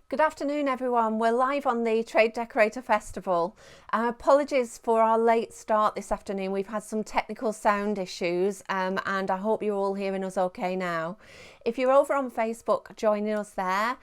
Good afternoon everyone, we're live on the Trade Decorator Festival. Apologies for our late start this afternoon, we've had some technical sound issues and I hope you're all hearing us okay now. If you're over on Facebook joining us there,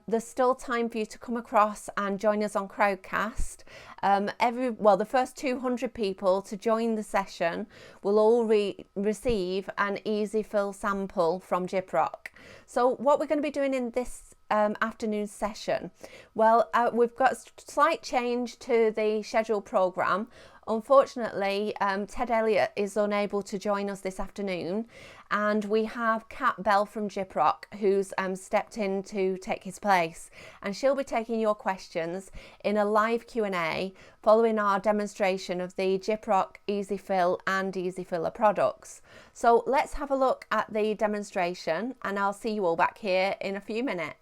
there's still time for you to come across and join us on Crowdcast. The first 200 people to join the session will all receive an EasiFill sample from Gyproc. So what we're going to be doing in this afternoon session, we've got a slight change to the schedule programme. Unfortunately, Ted Elliott is unable to join us this afternoon, and we have Kat Bell from Gyproc who's stepped in to take his place, and she'll be taking your questions in a live Q&A following our demonstration of the Gyproc, EasiFill and EasiFiller products. So let's have a look at the demonstration and I'll see you all back here in a few minutes.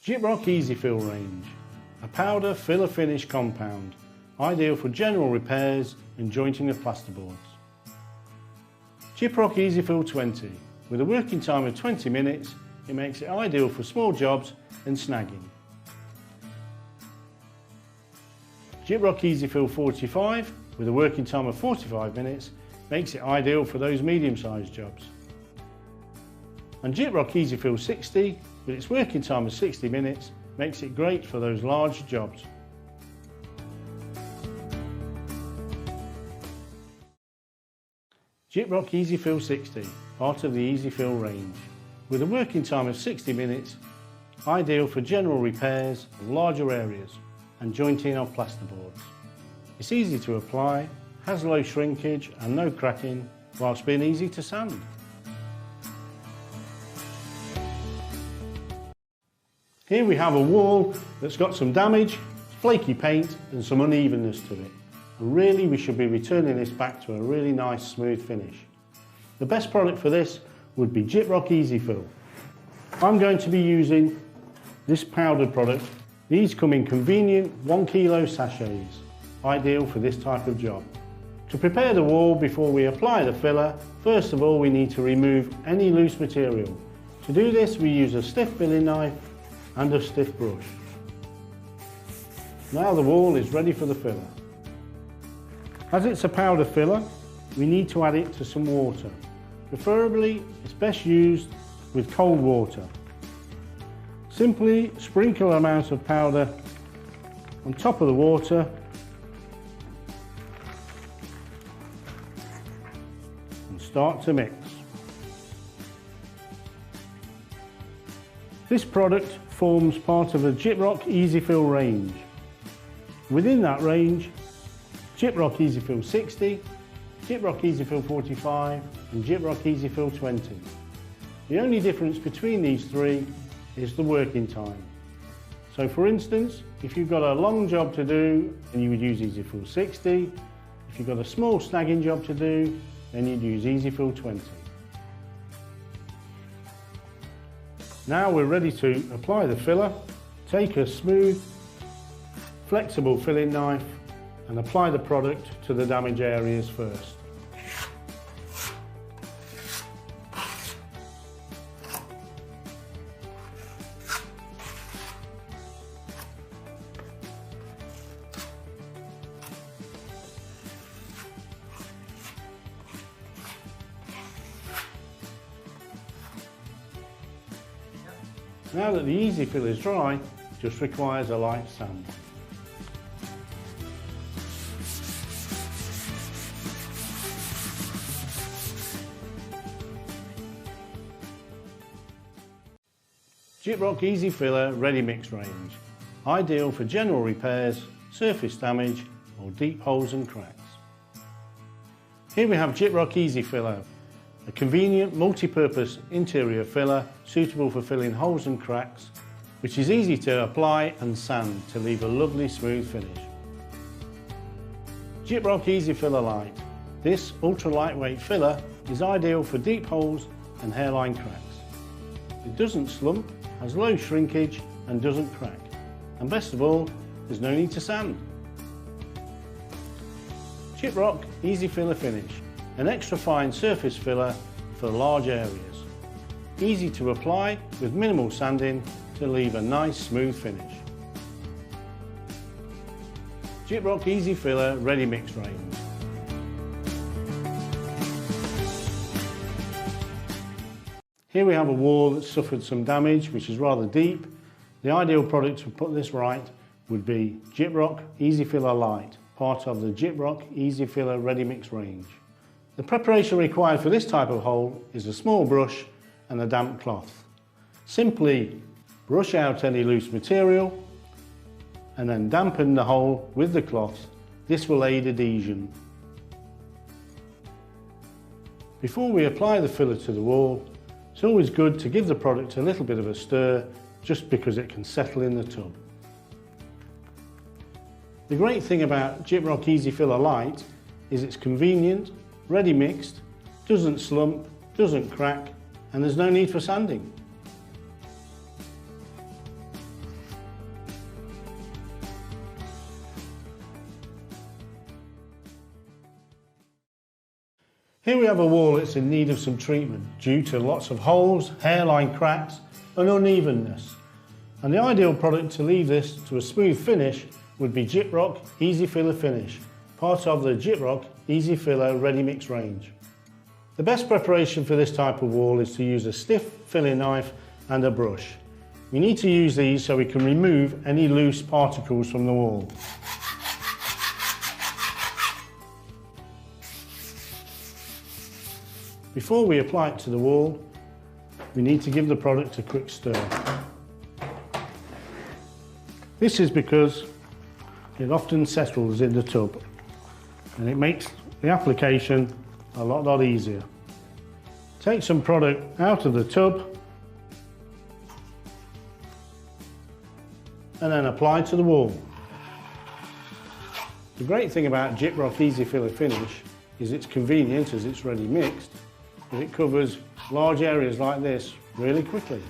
Gyproc EasiFill range, a powder filler finish compound, ideal for general repairs and jointing of plasterboards. Gyproc EasiFill 20, with a working time of 20 minutes, it makes it ideal for small jobs and snagging. Gyproc EasiFill 45, with a working time of 45 minutes, makes it ideal for those medium-sized jobs. And Gyproc EasiFill 60, with its working time of 60 minutes, makes it great for those large jobs. Gyproc EasiFill 60, part of the EasiFill range, with a working time of 60 minutes, ideal for general repairs of larger areas and jointing of plasterboards. It's easy to apply, has low shrinkage and no cracking, whilst being easy to sand. Here we have a wall that's got some damage, flaky paint and some unevenness to it. And really we should be returning this back to a really nice smooth finish. The best product for this would be Gyproc EasiFill. I'm going to be using this powdered product. These come in convenient 1 kilo sachets, ideal for this type of job. To prepare the wall before we apply the filler, first of all we need to remove any loose material. To do this we use a stiff filling knife and a stiff brush. Now the wall is ready for the filler. As it's a powder filler, we need to add it to some water. Preferably, it's best used with cold water. Simply sprinkle an amount of powder on top of the water and start to mix. This product forms part of the Gyproc EasiFill range. Within that range, Gyproc EasiFill 60, Gyproc EasiFill 45 and Gyproc EasiFill 20. The only difference between these three is the working time. So for instance, if you've got a long job to do, then you would use EasiFill 60. If you've got a small snagging job to do, then you'd use EasiFill 20. Now we're ready to apply the filler. Take a smooth, flexible filling knife and apply the product to the damaged areas first. Now that the EasiFill is dry, it just requires a light sand. Gyproc EasiFiller Ready Mix range, ideal for general repairs, surface damage or deep holes and cracks. Here we have Gyproc EasiFiller, a convenient multi-purpose interior filler suitable for filling holes and cracks, which is easy to apply and sand to leave a lovely smooth finish. Gyproc EasiFiller Light. This ultra lightweight filler is ideal for deep holes and hairline cracks. It doesn't slump, has low shrinkage and doesn't crack. And best of all, there's no need to sand. Gyproc EasiFiller Finish, an extra fine surface filler for large areas. Easy to apply with minimal sanding to leave a nice smooth finish. Gyproc EasiFiller Ready Mix range. Here we have a wall that's suffered some damage, which is rather deep. The ideal product to put this right would be Gyproc EasiFiller Light, part of the Gyproc EasiFiller Ready Mix range. The preparation required for this type of hole is a small brush and a damp cloth. Simply brush out any loose material and then dampen the hole with the cloth. This will aid adhesion. Before we apply the filler to the wall, it's always good to give the product a little bit of a stir, just because it can settle in the tub. The great thing about Gyproc EasiFiller Light is it's convenient, ready mixed, doesn't slump, doesn't crack, and there's no need for sanding. Here we have a wall that's in need of some treatment due to lots of holes, hairline cracks and unevenness. And the ideal product to leave this to a smooth finish would be Gyproc EasiFiller Finish, part of the Gyproc EasiFiller Ready Mix range. The best preparation for this type of wall is to use a stiff filling knife and a brush. We need to use these so we can remove any loose particles from the wall. Before we apply it to the wall, we need to give the product a quick stir. This is because it often settles in the tub and it makes the application a lot easier. Take some product out of the tub and then apply to the wall. The great thing about Gyproc EasiFiller Finish is it's convenient as it's ready mixed, but it covers large areas like this really quickly.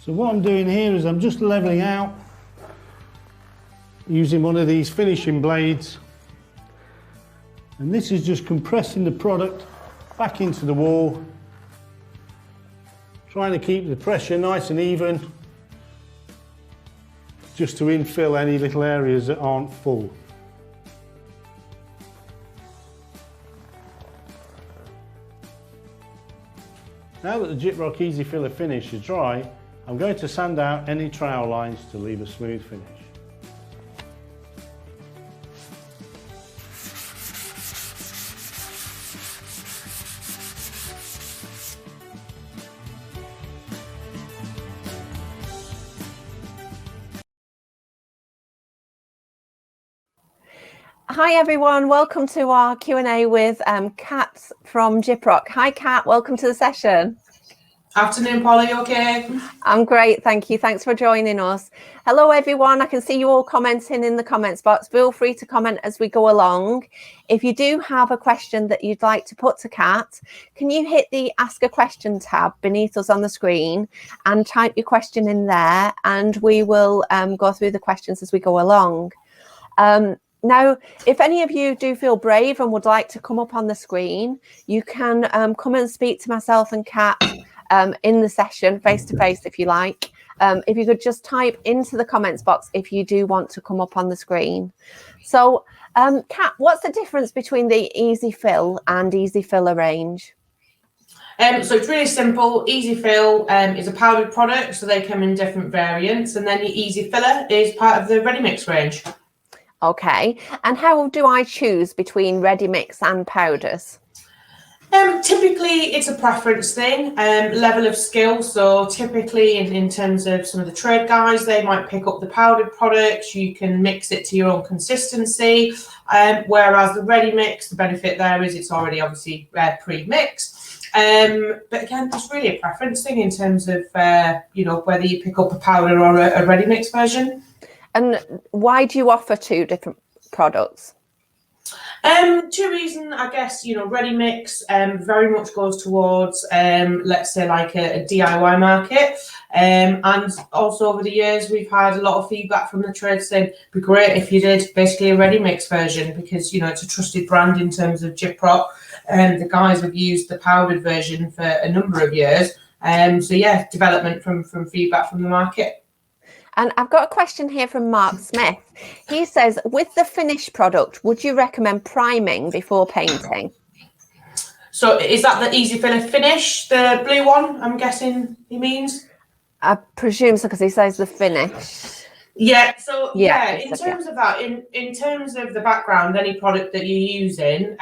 So what I'm doing here is I'm just levelling out using one of these finishing blades, and this is just compressing the product back into the wall, trying to keep the pressure nice and even, just to infill any little areas that aren't full. Now that the Gyproc EasiFiller Finish is dry, I'm going to sand out any trowel lines to leave a smooth finish. Hi everyone, welcome to our Q&A with Kat from Gyproc. Hi Kat, welcome to the session. Afternoon, Paula, you okay? I'm great, thank you. Thanks for joining us. Hello everyone, I can see you all commenting in the comments box. Feel free to comment as we go along. If you do have a question that you'd like to put to Kat, can you hit the Ask a Question tab beneath us on the screen and type your question in there, and we will go through the questions as we go along. Now, if any of you do feel brave and would like to come up on the screen, you can come and speak to myself and Kat in the session face to face if you like. If you could just type into the comments box if you do want to come up on the screen. So Kat, what's the difference between the EasiFill and EasiFiller range? So it's really simple. EasiFill is a powdered product, so they come in different variants, and then the EasiFiller is part of the ready mix range. Okay, and how do I choose between ready mix and powders? Typically, it's a preference thing, level of skill. So typically, in terms of some of the trade guys, they might pick up the powdered products. You can mix it to your own consistency. Whereas the ready mix, the benefit there is it's already obviously pre-mixed. But again, it's really a preference thing in terms of you know, whether you pick up a powder or a ready mix version. And why do you offer two different products? Two reasons, I guess, you know, ready mix very much goes towards, let's say, like a DIY market. And also over the years, we've had a lot of feedback from the trade saying it'd be great if you did basically a ready mix version, because it's a trusted brand in terms of Gyproc, and the guys have used the powdered version for a number of years. So yeah, development from feedback from the market. And I've got a question here from Mark Smith. He says, with the finished product, would you recommend priming before painting? So is that the EasiFiller finish, the blue one, I'm guessing he means? I presume so, because he says the finish. Yeah, so yeah, in terms of that, in terms of the background, any product that you're using,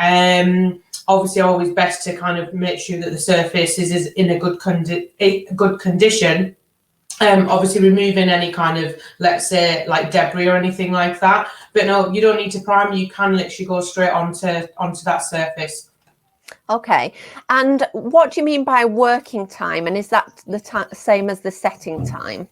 obviously always best to kind of make sure that the surface is in a good condition. Obviously removing any kind of, let's say, like debris or anything like that. But no, you don't need to prime. You can literally go straight onto that surface. Okay. And what do you mean by working time? And is that the same as the setting time?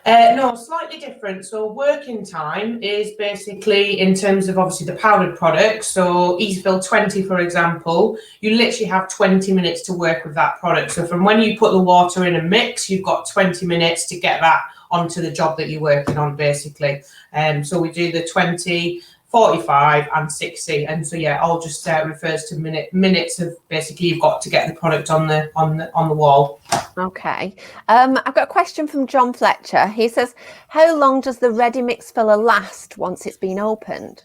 No, slightly different. So working time is basically in terms of obviously the powdered product. So EasiFill 20, for example, you literally have 20 minutes to work with that product. So from when you put the water in a mix, you've got 20 minutes to get that onto the job that you're working on, basically. So we do the 20, 45 and 60, and so yeah, all just refers to minutes of basically you've got to get the product on the wall. Okay. I've got a question from John Fletcher. He says, how long does the ready mix filler last once it's been opened?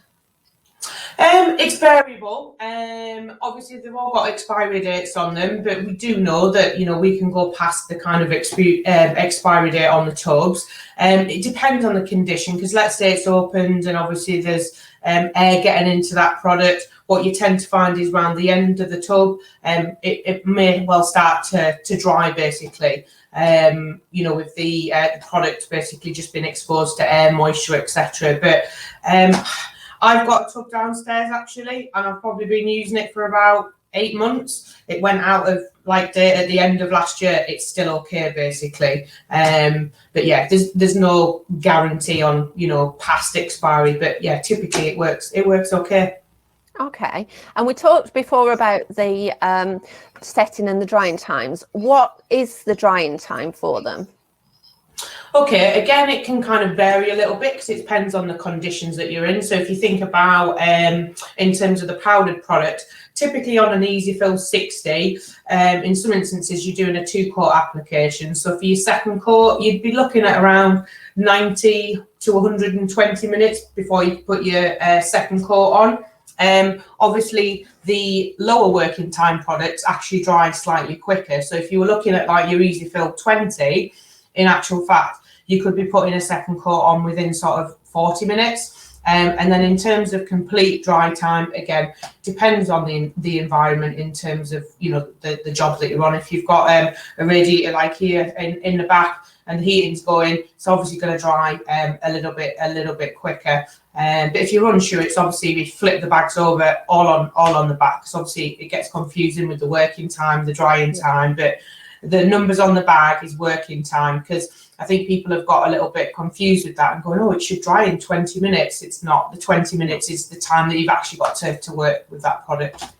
It's variable. Obviously they've all got expiry dates on them, but we do know that we can go past the kind of expiry date on the tubs. It depends on the condition, because let's say it's opened and obviously there's air getting into that product. What you tend to find is around the end of the tub, it may well start to dry, basically. With the product basically just been exposed to air, moisture, etc. But I've got a tub downstairs actually, and I've probably been using it for about 8 months. It went out of date at the end of last year. It's still okay, basically. But yeah, there's no guarantee on past expiry. But yeah, typically it works okay. Okay. And we talked before about the setting and the drying times. What is the drying time for them? Okay, again, it can kind of vary a little bit because it depends on the conditions that you're in. So if you think about in terms of the powdered product, typically on an EasiFill 60, in some instances you're doing a 2-coat application. So for your second coat, you'd be looking at around 90 to 120 minutes before you put your second coat on. Obviously, the lower working time products actually dry slightly quicker. So if you were looking at like your EasiFill 20, in actual fact, you could be putting a second coat on within sort of 40 minutes. And then in terms of complete dry time, again, depends on the environment in terms of, the job that you're on. If you've got a radiator like here in the back and the heating's going, it's obviously going to dry a little bit quicker. But if you're unsure, it's obviously we flip the bags over all on the back. So obviously it gets confusing with the working time, the drying time, but the numbers on the bag is working time, because I think people have got a little bit confused with that and going, oh, it should dry in 20 minutes. It's not. The 20 minutes is the time that you've actually got to work with that product.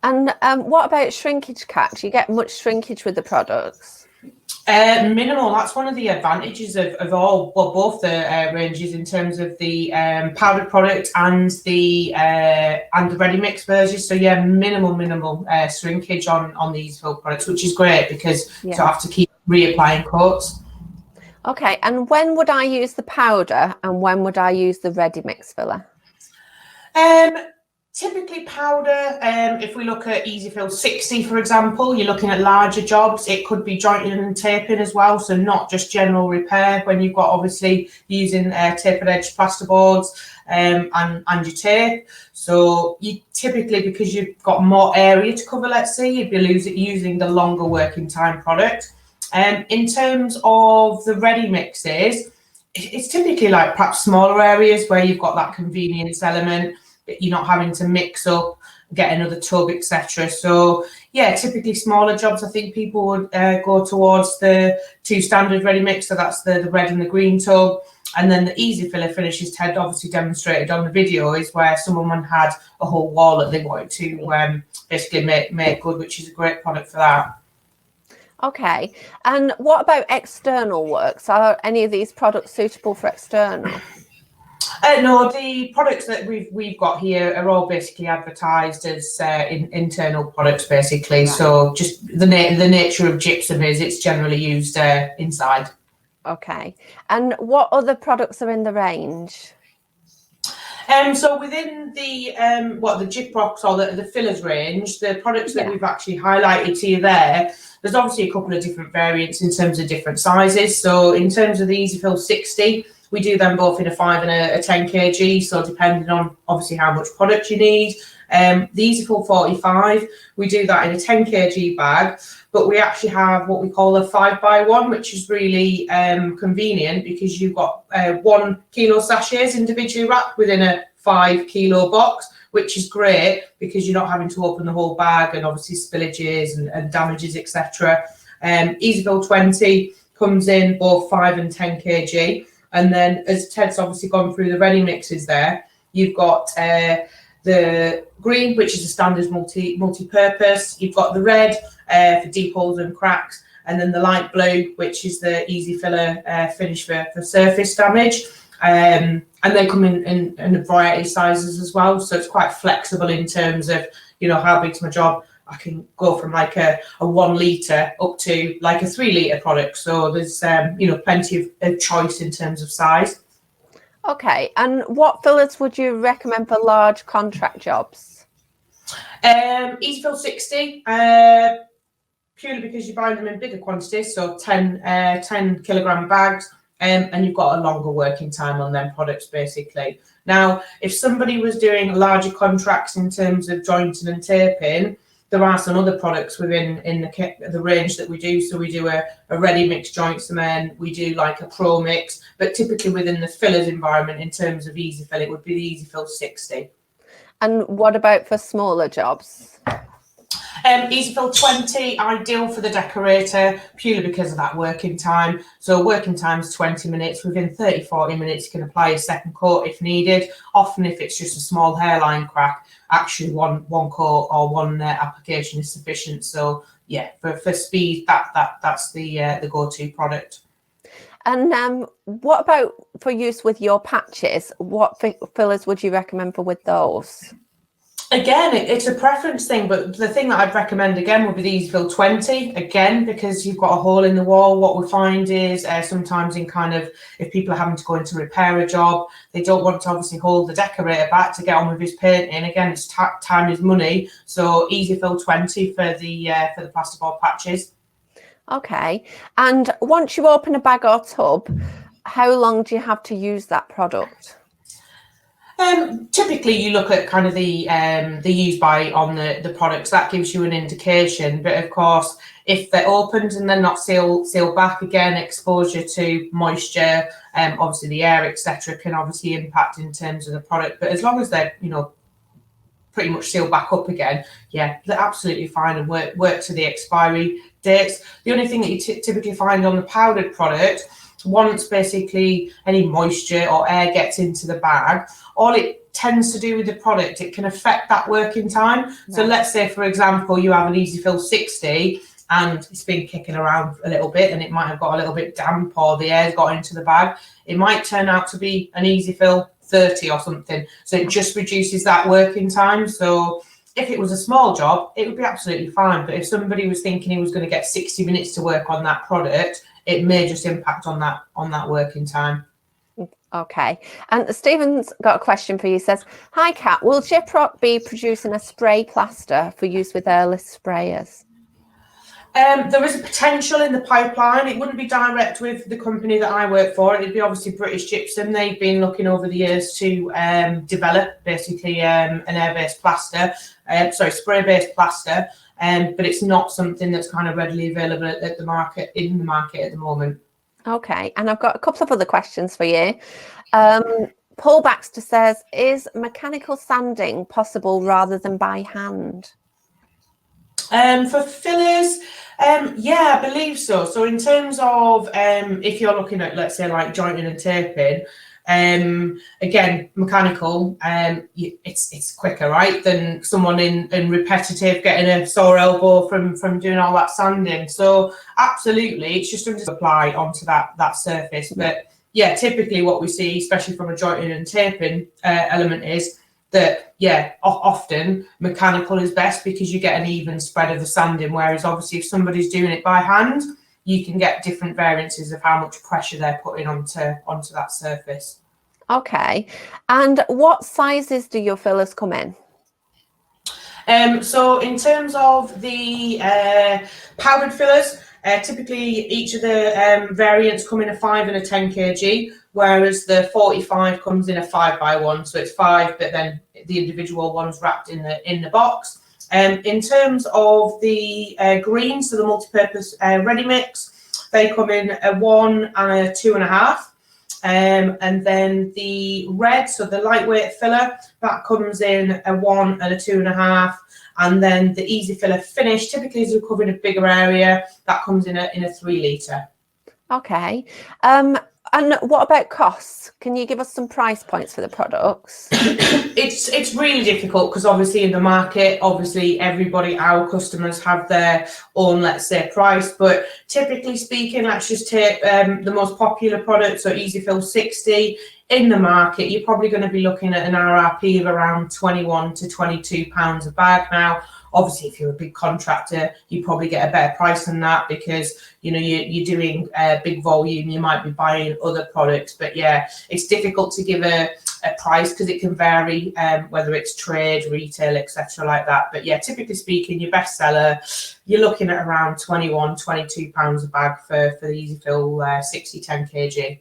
And what about shrinkage catch? Do you get much shrinkage with the products? Minimal. That's one of the advantages of both the ranges in terms of the powdered product and the ready mix versions. So yeah, minimal shrinkage on these EasiFill products, which is great because you don't have to keep reapplying coats. Okay, and when would I use the powder and when would I use the ready mix filler? Typically powder, if we look at EasiFill 60, for example, you're looking at larger jobs. It could be jointing and taping as well, so not just general repair when you've got obviously using tapered edge plasterboards and your tape. So you typically, because you've got more area to cover, let's say, you'd be using the longer working time product. In terms of the ready mixes, it's typically like perhaps smaller areas where you've got that convenience element. You're not having to mix up, get another tub, etc. So yeah, typically smaller jobs, I think people would go towards the 2 standard ready mix. So that's the red and the green tub. And then the EasiFiller finishes Ted obviously demonstrated on the video is where someone had a whole wall that they wanted to basically make good, which is a great product for that. Okay. And what about external works? Are any of these products suitable for external? No, the products that we've got here are all basically advertised as internal products, basically. Right. So just the nature of gypsum is it's generally used inside. Okay. And what other products are in the range? So within the the Gyprocs or the fillers range, the products that we've actually highlighted to you there's obviously a couple of different variants in terms of different sizes. So in terms of the EasiFill 60, we do them both in a 5 and a 10 kg. So depending on obviously how much product you need. The EasiFill 45, we do that in a 10 kg bag, but we actually have what we call a 5x1, which is really convenient because you've got 1 kilo sachets individually wrapped within a 5 kilo box, which is great because you're not having to open the whole bag and obviously spillages and damages, etc. EasiFill 20 comes in both 5 and 10 kg. And then as Ted's obviously gone through the ready mixes there, you've got the green, which is a standard multi-purpose. You've got the red for deep holes and cracks, and then the light blue, which is the EasiFiller finish for surface damage. And they come in a variety of sizes as well, so it's quite flexible in terms of, you know, how big's my job. I can go from like a 1 litre up to like a 3 litre product. So there's, you know, plenty of choice in terms of size. Okay, and what fillers would you recommend for large contract jobs? EasiFill 60, purely because you buy them in bigger quantities, so 10 kilogram bags, and you've got a longer working time on them products, basically. Now, if somebody was doing larger contracts in terms of jointing and taping, there are some other products within the range that we do. So we do a ready mix joint cement, we do like a pro mix, but typically within the fillers environment in terms of EasiFill, it would be the EasiFill 60. And what about for smaller jobs? EasiFill 20, ideal for the decorator, purely because of that working time. So working time is 20 minutes. Within 30-40 minutes, you can apply a second coat if needed. Often, if it's just a small hairline crack, actually one coat or one application is sufficient. So yeah, for speed, that's the go-to product. And what about for use with your patches? What fillers would you recommend for with those? Again, it's a preference thing, but the thing that I'd recommend again would be the EasiFill 20, again, because you've got a hole in the wall. What we find is sometimes in kind of, if people are having to go in to repair a job, they don't want to obviously hold the decorator back to get on with his painting. Again, it's time is money. So EasiFill 20 for the plasterboard patches. Okay. And once you open a bag or tub, how long do you have to use that product? Typically, you look at kind of the use by on the products. That gives you an indication. But of course, if they're opened and they're not sealed back, again, exposure to moisture, obviously the air, etc., can obviously impact in terms of the product. But as long as they're, you know, pretty much sealed back up again, yeah, they're absolutely fine and work to the expiry dates. The only thing that you typically find on the powdered product, once basically any moisture or air gets into the bag, all it tends to do with the product, it can affect that working time. Right. So let's say, for example, you have an EasiFill 60 and it's been kicking around a little bit and it might have got a little bit damp or the air's got into the bag. It might turn out to be an EasiFill 30 or something. So it just reduces that working time. So if it was a small job, it would be absolutely fine. But if somebody was thinking he was going to get 60 minutes to work on that product, it may just impact on that working time. Okay. And Stephen's got a question for you. He says, hi, Kat, will Gyproc be producing a spray plaster for use with airless sprayers? There is a potential in the pipeline. It wouldn't be direct with the company that I work for. It'd be obviously British Gypsum. They've been looking over the years to develop basically an air-based plaster, spray-based plaster. But it's not something that's kind of readily available in the market at the moment. Okay, and I've got a couple of other questions for you. Paul Baxter says, is mechanical sanding possible rather than by hand? For fillers, yeah, I believe so. So in terms of if you're looking at, let's say, like jointing and taping, Again, mechanical, it's quicker, right, than someone in repetitive getting a sore elbow from doing all that sanding. So absolutely, it's just to apply onto that surface. But yeah, typically what we see, especially from a jointing and taping element, is that, yeah, often mechanical is best because you get an even spread of the sanding, whereas obviously if somebody's doing it by hand, you can get different variances of how much pressure they're putting onto that surface. Okay, and what sizes do your fillers come in? So in terms of the powdered fillers, typically each of the variants come in a 5 and a 10 kg, whereas the 45 comes in a 5x1, so it's 5, but then the individual one's wrapped in the box. In terms of the greens, so the multi-purpose ready mix, they come in a 1 and a 2.5. And then the red, so the lightweight filler, that comes in a 1 and a 2.5. And then the EasiFiller finish, typically is covering a bigger area, that comes in a 3 litre. Okay. And what about costs? Can you give us some price points for the products? It's really difficult because obviously in the market, obviously our customers have their own, let's say, price. But typically speaking, let's just take the most popular product, so EasiFill 60. In the market, you're probably going to be looking at an RRP of around £21 to £22 a bag. Now, obviously, if you're a big contractor, you probably get a better price than that because, you know, you're doing big volume, you might be buying other products. But yeah, it's difficult to give a price because it can vary, whether it's trade, retail, etc. like that. But yeah, typically speaking, your best seller, you're looking at around £21, £22 a bag for the EasiFill 60 10 kg.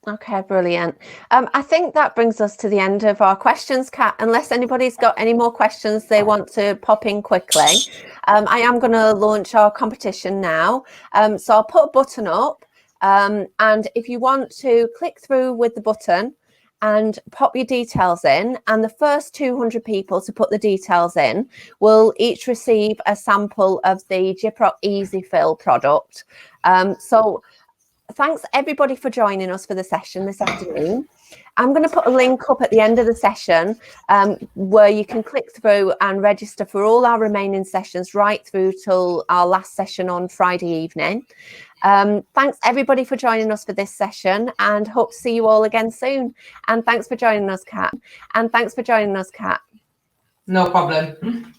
Okay, brilliant. I think that brings us to the end of our questions, Kat. Unless anybody's got any more questions they want to pop in quickly, I am going to launch our competition now. So I'll put a button up, and if you want to click through with the button and pop your details in, and the first 200 people to put the details in will each receive a sample of the Gyproc EasiFill product. So thanks everybody for joining us for the session this afternoon. I'm going to put a link up at the end of the session where you can click through and register for all our remaining sessions right through till our last session on Friday evening. Thanks everybody for joining us for this session, and hope to see you all again soon. And thanks for joining us, Kat. And thanks for joining us, Kat. No problem.